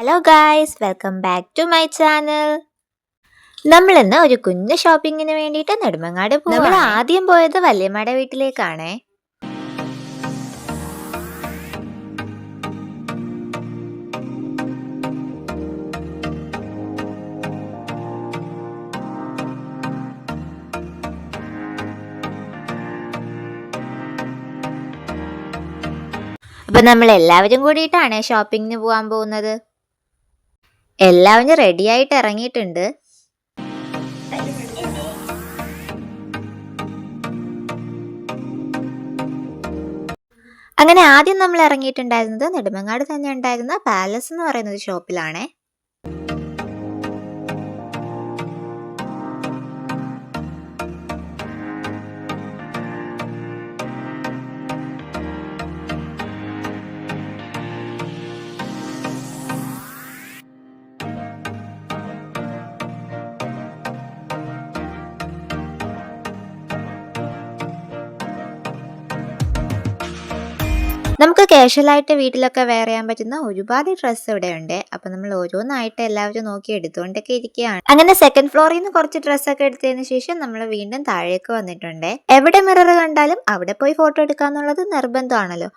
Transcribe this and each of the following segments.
Hello guys, welcome back to my channel. നമ്മൾ ഇന്ന് ഒരു കുഞ്ഞു ഷോപ്പിങ്ങിന് വേണ്ടിയിട്ട് നെടുമങ്ങാട് പോകും. നമ്മൾ ആദ്യം പോയത് വല്യമ്മയുടെ വീട്ടിലേക്കാണേ. അപ്പൊ നമ്മൾ എല്ലാവരും കൂടിയിട്ടാണ് ഷോപ്പിങ്ങിന് പോകാൻ പോകുന്നത്. എല്ലാവരും റെഡി ആയിട്ട് ഇറങ്ങിയിട്ടുണ്ട്. അങ്ങനെ ആദ്യം നമ്മൾ ഇറങ്ങിയിട്ടുണ്ടായിരുന്നത് നെടുമങ്ങാട് തന്നെ ഉണ്ടായിരുന്ന പാലസ് എന്ന് പറയുന്ന ഒരു ഷോപ്പിലാണേ. നമുക്ക് കാഷ്വലായിട്ട് വീട്ടിലൊക്കെ വെയർ ചെയ്യാൻ പറ്റുന്ന ഒരുപാട് ഡ്രസ്സ് ഇവിടെ ഉണ്ട്. അപ്പൊ നമ്മൾ ഓരോന്നായിട്ട് എല്ലാവരും നോക്കി എടുത്തുകൊണ്ടൊക്കെ ഇരിക്കുകയാണ്. അങ്ങനെ സെക്കൻഡ് ഫ്ലോറിൽ നിന്ന് കുറച്ച് ഡ്രസ്സൊക്കെ എടുത്തതിന് ശേഷം നമ്മൾ വീണ്ടും താഴേക്ക് വന്നിട്ടുണ്ട്. എവിടെ മിറർ കണ്ടാലും അവിടെ പോയി ഫോട്ടോ എടുക്കാന്നുള്ളത് നിർബന്ധമാണല്ലോ.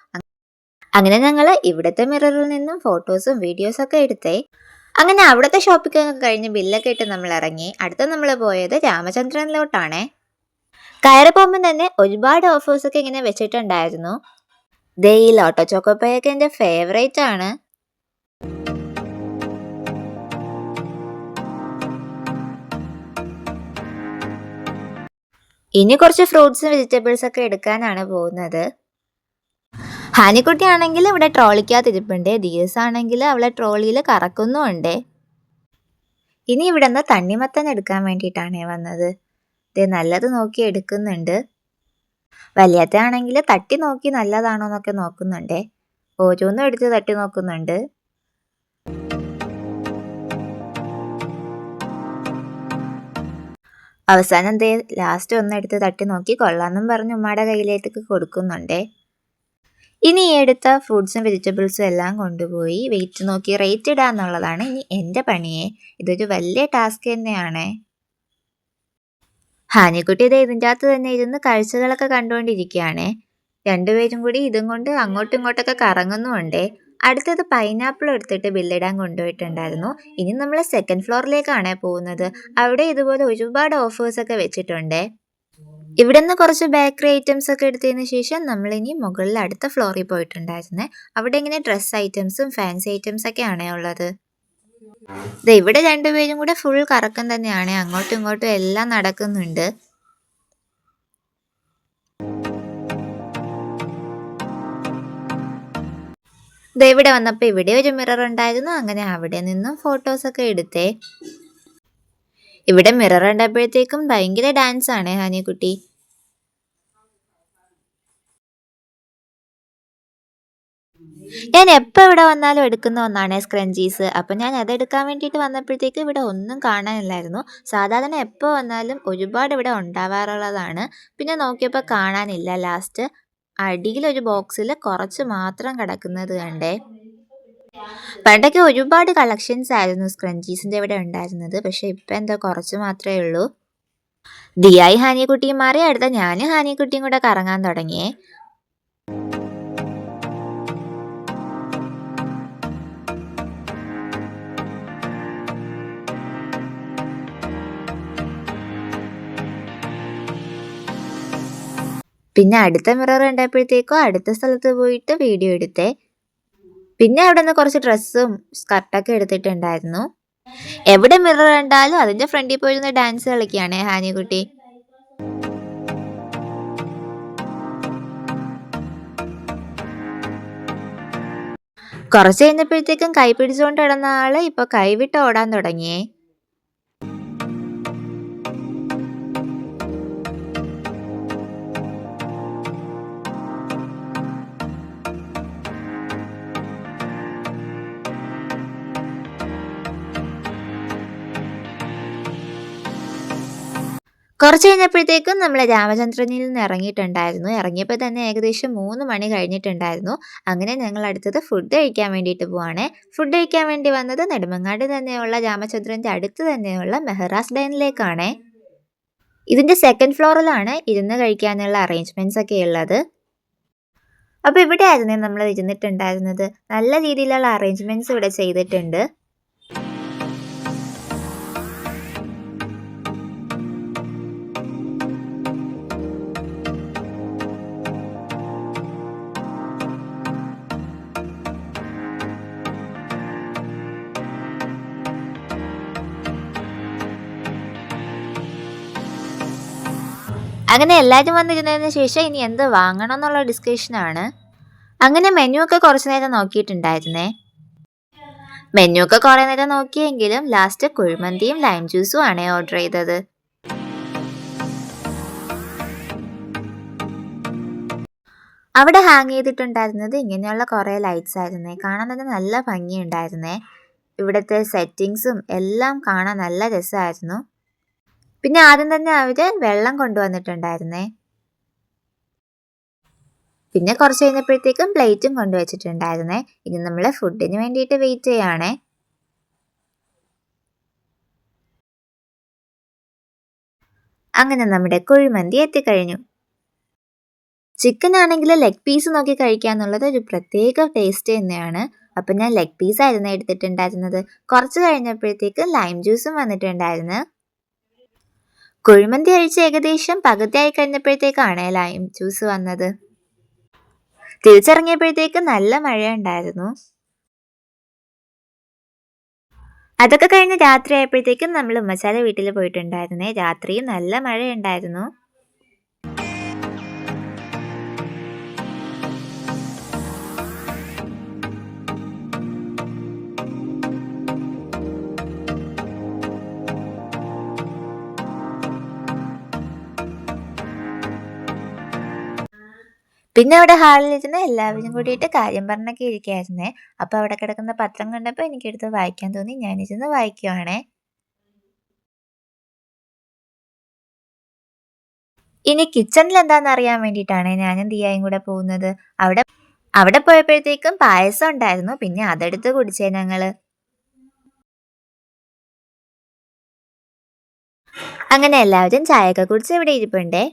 അങ്ങനെ ഞങ്ങൾ ഇവിടുത്തെ മിററിൽ നിന്നും ഫോട്ടോസും വീഡിയോസൊക്കെ എടുത്തേ. അങ്ങനെ അവിടുത്തെ ഷോപ്പിംഗ് ഒക്കെ കഴിഞ്ഞ് ബില്ലൊക്കെ ഇട്ട് നമ്മൾ ഇറങ്ങി. അടുത്ത നമ്മൾ പോയത് രാമചന്ദ്രനിലോട്ടാണേ. കയറി പോകുമ്പോൾ തന്നെ ഒരുപാട് ഓഫേഴ്സൊക്കെ ഇങ്ങനെ വെച്ചിട്ടുണ്ടായിരുന്നു. ഈ ലോട്ടോ ചോക്കോപ്പയൊക്കെ എൻ്റെ ഫേവറേറ്റ് ആണ്. ഇനി കുറച്ച് ഫ്രൂട്ട്സും വെജിറ്റബിൾസ് ഒക്കെ എടുക്കാനാണ് പോകുന്നത്. ഹാനിക്കുട്ടി ആണെങ്കിൽ ഇവിടെ ട്രോളിക്കകത്ത് ഇരിപ്പുണ്ട്. ദിയസ് ആണെങ്കിൽ അവളെ ട്രോളിയിൽ കറക്കുന്നുമുണ്ട്. ഇനി ഇവിടെ നിന്ന് തണ്ണിമത്തൻ എടുക്കാൻ വേണ്ടിയിട്ടാണ് വന്നത്. നല്ലത് നോക്കി എടുക്കുന്നുണ്ട്. വലിയത്തെ ആണെങ്കിൽ തട്ടി നോക്കി നല്ലതാണോ എന്നൊക്കെ നോക്കുന്നുണ്ടേ. ഓരോന്നും എടുത്ത് തട്ടി നോക്കുന്നുണ്ട്. അവസാനം ലാസ്റ്റ് ഒന്നെടുത്ത് തട്ടി നോക്കി കൊള്ളാന്നും പറഞ്ഞ് ഉമ്മയുടെ കയ്യിലേക്ക് കൊടുക്കുന്നുണ്ടേ. ഇനി ഈ എടുത്ത ഫ്രൂട്ട്സും വെജിറ്റബിൾസും എല്ലാം കൊണ്ടുപോയി വെയിറ്റ് നോക്കി റേറ്റ് ഇടാന്നുള്ളതാണ് ഇനി എൻ്റെ പണിയെ. ഇതൊരു വലിയ ടാസ്ക് തന്നെയാണേ. ഹാനിക്കുട്ടി ഇതിൻ്റെ അകത്ത് തന്നെ ഇരുന്ന് കാഴ്ചകളൊക്കെ കണ്ടുകൊണ്ടിരിക്കുകയാണേ. രണ്ടുപേരും കൂടി ഇതും കൊണ്ട് അങ്ങോട്ടും ഇങ്ങോട്ടൊക്കെ കറങ്ങുന്നുമുണ്ടേ. അടുത്തത് പൈനാപ്പിൾ എടുത്തിട്ട് ബില്ലിടാൻ കൊണ്ടുപോയിട്ടുണ്ടായിരുന്നു. ഇനി നമ്മൾ സെക്കൻഡ് ഫ്ലോറിലേക്കാണ് പോകുന്നത്. അവിടെ ഇതുപോലെ ഒരുപാട് ഓഫേഴ്സൊക്കെ വെച്ചിട്ടുണ്ട്. ഇവിടെ നിന്ന് കുറച്ച് ബേക്കറി ഐറ്റംസ് ഒക്കെ എടുത്തതിന് ശേഷം നമ്മളിനി മുകളിൽ അടുത്ത ഫ്ലോറിൽ പോയിട്ടുണ്ടായിരുന്നേ. അവിടെ ഇങ്ങനെ ഡ്രസ്സ് ഐറ്റംസും ഫാൻസി ഐറ്റംസ് ഒക്കെയാണ് ഉള്ളത്. ഇവിടെ രണ്ടുപേരും കൂടെ ഫുൾ കറക്കം തന്നെയാണ്. അങ്ങോട്ടും ഇങ്ങോട്ടും എല്ലാം നടക്കുന്നുണ്ട്. ഇവിടെ വന്നപ്പോൾ ഇവിടെ ഒരു മിറർ ഉണ്ടായിരുന്നു. അങ്ങനെ അവിടെ നിന്നും ഫോട്ടോസൊക്കെ എടുത്തേ. ഇവിടെ മിറർ കണ്ടപ്പോഴത്തേക്കും ഭയങ്കര ഡാൻസ് ആണ് ഹാനിക്കുട്ടി. ഞാൻ എപ്പോൾ ഇവിടെ വന്നാലും എടുക്കുന്ന ഒന്നാണ് സ്ക്രഞ്ചീസ്. അപ്പം ഞാൻ അതെടുക്കാൻ വേണ്ടിയിട്ട് വന്നപ്പോഴത്തേക്ക് ഇവിടെ ഒന്നും കാണാനില്ലായിരുന്നു. സാധാരണ എപ്പോൾ വന്നാലും ഒരുപാട് ഇവിടെ ഉണ്ടാവാറുള്ളതാണ്. പിന്നെ നോക്കിയപ്പോൾ കാണാനില്ല. ലാസ്റ്റ് അടിയിലൊരു ബോക്സിൽ കുറച്ച് മാത്രം കിടക്കുന്നത് കണ്ടേ. പണ്ടൊക്കെ ഒരുപാട് കളക്ഷൻസ് ആയിരുന്നു സ്ക്രഞ്ചീസിൻ്റെ ഇവിടെ ഉണ്ടായിരുന്നത്. പക്ഷെ ഇപ്പം എന്തോ കുറച്ച് മാത്രമേ ഉള്ളൂ. ദിയായി ഹാനിക്കുട്ടിയും മാറി അടുത്ത ഞാനും ഹാനിക്കുട്ടിയും കൂടെ കറങ്ങാൻ തുടങ്ങിയേ. പിന്നെ അടുത്ത മിറർ കണ്ടപ്പോഴത്തേക്കോ അടുത്ത സ്ഥലത്ത് പോയിട്ട് വീഡിയോ എടുത്തേ. പിന്നെ അവിടെ നിന്ന് കുറച്ച് ഡ്രസ്സും സ്കർട്ടൊക്കെ എടുത്തിട്ടുണ്ടായിരുന്നു. എവിടെ മിറർ കണ്ടാലും അതിന്റെ ഫ്രണ്ടിൽ പോയിരുന്ന ഡാൻസ് കളിക്കുകയാണ് ഹാനിക്കുട്ടി. കുറച്ച് കഴിഞ്ഞപ്പോഴത്തേക്കും കൈ പിടിച്ചുകൊണ്ട് കിടന്ന ആള് ഇപ്പൊ കൈവിട്ട് ഓടാൻ തുടങ്ങിയേ. കുറച്ച് കഴിഞ്ഞപ്പോഴത്തേക്കും നമ്മൾ രാമചന്ദ്രനിൽ നിന്ന് ഇറങ്ങിയിട്ടുണ്ടായിരുന്നു. ഇറങ്ങിയപ്പോൾ തന്നെ ഏകദേശം 3 മണി കഴിഞ്ഞിട്ടുണ്ടായിരുന്നു. അങ്ങനെ ഞങ്ങൾ അടുത്തത് ഫുഡ് കഴിക്കാൻ വേണ്ടിയിട്ട് പോവാണ്. ഫുഡ് കഴിക്കാൻ വേണ്ടി വന്നത് നെടുമങ്ങാട് തന്നെയുള്ള രാമചന്ദ്രൻ്റെ അടുത്ത് തന്നെയുള്ള മെഹറാസ് ഡൈനിലേക്കാണ്. ഇതിൻ്റെ സെക്കൻഡ് ഫ്ലോറിലാണ് ഇരുന്ന് കഴിക്കാനുള്ള അറേഞ്ച്മെൻറ്റ്സ് ഒക്കെ ഉള്ളത്. അപ്പോൾ ഇവിടെ ആയിരുന്നു നമ്മൾ ഇരുന്നിട്ടുണ്ടായിരുന്നത്. നല്ല രീതിയിലുള്ള അറേഞ്ച്മെൻറ്റ്സ് ഇവിടെ ചെയ്തിട്ടുണ്ട്. അങ്ങനെ എല്ലാവരും വന്നിരുന്നതിന് ശേഷം ഇനി എന്ത് വാങ്ങണം എന്നുള്ള ഡിസ്കഷനാണ്. അങ്ങനെ മെനു ഒക്കെ കുറച്ച് നേരം നോക്കിയിട്ടുണ്ടായിരുന്നേ. മെനു ഒക്കെ കുറേ നേരം നോക്കിയെങ്കിലും ലാസ്റ്റ് കുഴിമന്തിയും ലൈം ജ്യൂസും ആണ് ഓർഡർ ചെയ്തത്. അവിടെ ഹാങ് ചെയ്തിട്ടുണ്ടായിരുന്നത് ഇങ്ങനെയുള്ള കുറേ ലൈറ്റ്സ് ആയിരുന്നേ. കാണാൻ തന്നെ നല്ല ഭംഗിയുണ്ടായിരുന്നേ. ഇവിടുത്തെ സെറ്റിങ്സും എല്ലാം കാണാൻ നല്ല രസമായിരുന്നു. പിന്നെ ആദ്യം തന്നെ അവര് വെള്ളം കൊണ്ടുവന്നിട്ടുണ്ടായിരുന്നേ. പിന്നെ കുറച്ച് കഴിഞ്ഞപ്പോഴത്തേക്കും പ്ലേറ്റും കൊണ്ടുവച്ചിട്ടുണ്ടായിരുന്നേ. ഇനി നമ്മൾ ഫുഡിന് വേണ്ടിയിട്ട് വെയിറ്റ് ചെയ്യാണേ. അങ്ങനെ നമ്മുടെ കുഴിമന്തി എത്തിക്കഴിഞ്ഞു. ചിക്കൻ ആണെങ്കിൽ ലെഗ് പീസ് നോക്കി കഴിക്കുക എന്നുള്ളത് ഒരു പ്രത്യേക ടേസ്റ്റ് തന്നെയാണ്. അപ്പം ഞാൻ ലെഗ് പീസ് ആയിരുന്നു എടുത്തിട്ടുണ്ടായിരുന്നത്. കുറച്ച് കഴിഞ്ഞപ്പോഴത്തേക്കും ലൈം ജ്യൂസും വന്നിട്ടുണ്ടായിരുന്നു. കുഴിമന്തി കഴിച്ച് ഏകദേശം പകുതിയായി കഴിഞ്ഞപ്പോഴത്തേക്കാണ് ലൈം ജ്യൂസ് വന്നത്. തിരിച്ചിറങ്ങിയപ്പോഴത്തേക്ക് നല്ല മഴയുണ്ടായിരുന്നു. അതൊക്കെ കഴിഞ്ഞ് രാത്രി ആയപ്പോഴത്തേക്കും നമ്മൾ ഉമ്മച്ചാലെ വീട്ടിൽ പോയിട്ടുണ്ടായിരുന്നേ. രാത്രിയും നല്ല മഴയുണ്ടായിരുന്നു. പിന്നെ അവിടെ ഹാളിലിരുന്ന് എല്ലാവരും കൂടിയിട്ട് കാര്യം പറഞ്ഞൊക്കെ ഇരിക്കുകയായിരുന്നേ. അപ്പോൾ അവിടെ കിടക്കുന്ന പത്രം കണ്ടപ്പോൾ എനിക്കെടുത്ത് വായിക്കാൻ തോന്നി. ഞാനിരുന്ന് വായിക്കുവാണേ. ഇനി കിച്ചണിൽ എന്താണെന്ന് അറിയാൻ വേണ്ടിയിട്ടാണ് ഞാനും ദിയായും കൂടെ പോകുന്നത്. അവിടെ പോയപ്പോഴത്തേക്കും പായസം ഉണ്ടായിരുന്നു. പിന്നെ അതെടുത്ത് കുടിച്ചേ ഞങ്ങള്. അങ്ങനെ എല്ലാവരും ചായയൊക്കെ കുടിച്ച് ഇവിടെ ഇരിപ്പുണ്ടേ.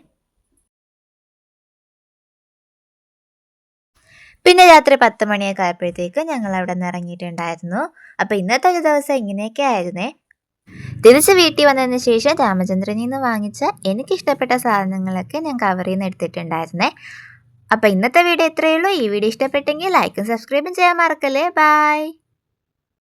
പിന്നെ രാത്രി 10 മണിയൊക്കെ ആയപ്പോഴത്തേക്ക് ഞങ്ങൾ അവിടെ നിന്ന് ഇറങ്ങിയിട്ടുണ്ടായിരുന്നു. അപ്പോൾ ഇന്നത്തെ ഒരു ദിവസം ഇങ്ങനെയൊക്കെ ആയിരുന്നേ. തിരിച്ച് വീട്ടിൽ വന്നതിന് ശേഷം രാമചന്ദ്രനിൽ നിന്ന് വാങ്ങിച്ച എനിക്കിഷ്ടപ്പെട്ട സാധനങ്ങളൊക്കെ ഞാൻ കവറിൽ നിന്ന് എടുത്തിട്ടുണ്ടായിരുന്നേ. അപ്പോൾ ഇന്നത്തെ വീഡിയോ ഇത്രയേ ഉള്ളൂ. ഈ വീഡിയോ ഇഷ്ടപ്പെട്ടെങ്കിൽ ലൈക്കും സബ്സ്ക്രൈബും ചെയ്യാൻ മറക്കല്ലേ. ബൈ.